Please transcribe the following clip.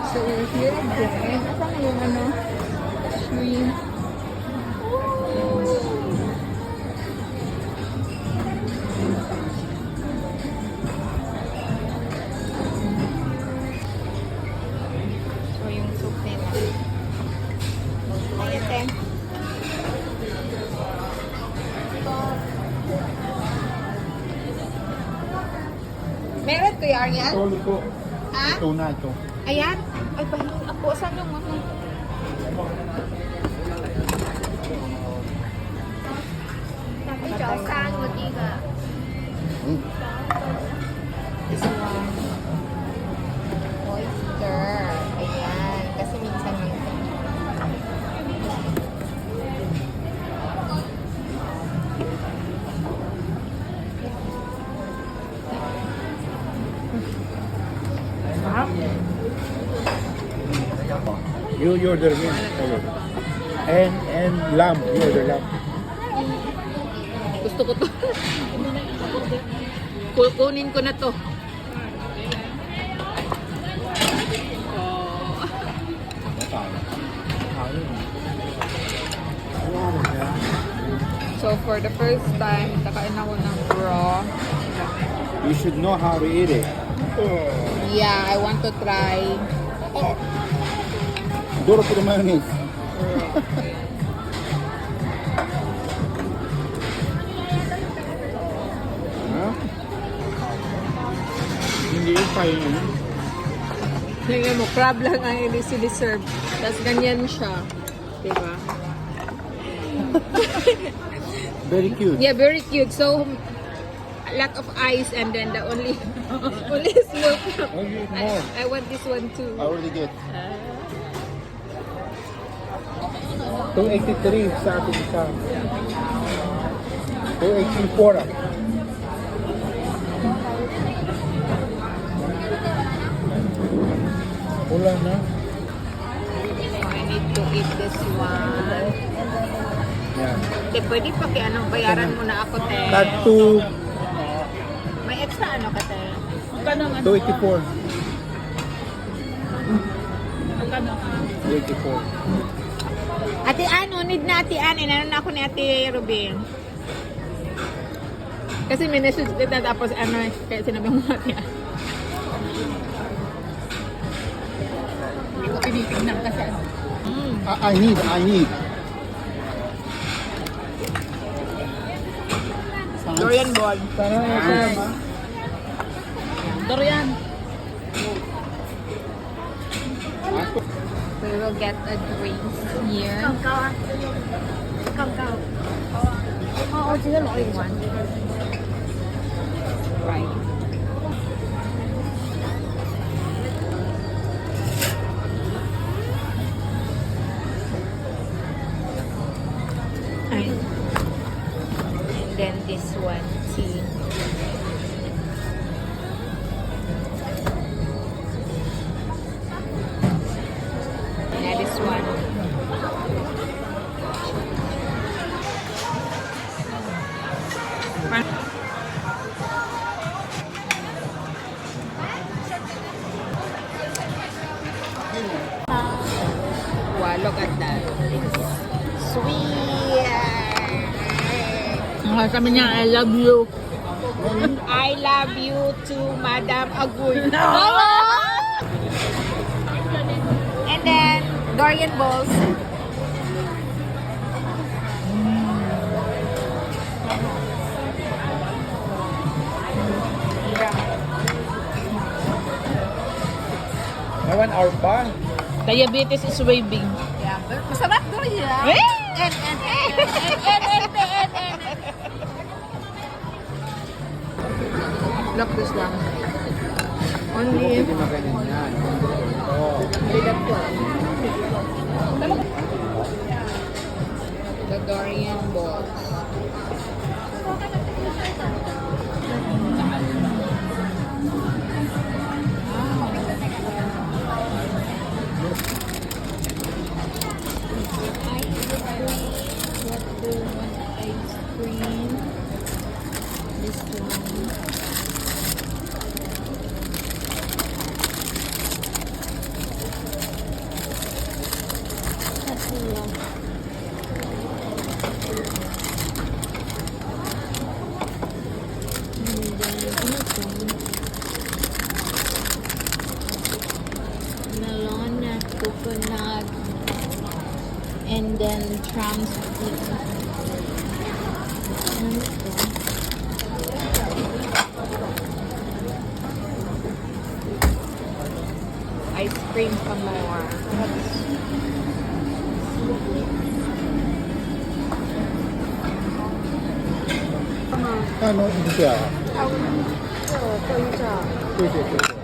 So we're here again. Saan na yung ano? Shrimp. So yung soup nila. Ayan, te. Meron to yung Ariel? Ito, ito. Ah? Ito na, ito. Ayan. Ay, pahingi ako. Saan yung ano? Tapi cho sang một tí cả. This one. Oyster. Ayan. Kasi minsan You order me. And lamb. You order lamb. gusto ko to. Kunin ko na to. So for the first time, nakain ako ng raw. You should know how to eat it. Yeah, I want to try. Duro put the mayonnaise. Huh? Hindi yung kain yun. Tingnan mo, crab lang ang siniserve. Tapos ganyan siya. Diba? Very cute. Yeah, very cute. So, a lot of ice and then the only only small crab. Oh, you eat more. I want this one too. I already get. 283 sa atin isa. 284. Ulan na. So, I need to eat this one. Yan. Okay, pwede pa kaya anong bayaran mo na ako, te? Tattoo. May extra ano ka, te? 284. 284. Ate ano, need na Ate Ann. Inano na ako ni Ate Rubin. Kasi may message kita tapos ano, kaya sinabi mo Ate Ann. Hindi ko tinitignan kasi ano. I need. Dorian ball. Dorian. We will get a drink here. One. Right. And then this one, tea. Yeah, this one. Wow, look at that. Sweet. Sabi niya, I love you. I love you too, Madam Agoy. And then, Dorian balls. I want our pan. Diabetes is waving. Yeah, masarap Dorian. And. Look this lang. Only Hindi magaling yan. Oh. bigat ko. The Dorian balls. Ice cream. This one. And then trams. Ice cream pa more. Ano, hindi siya. 对着。对对对对。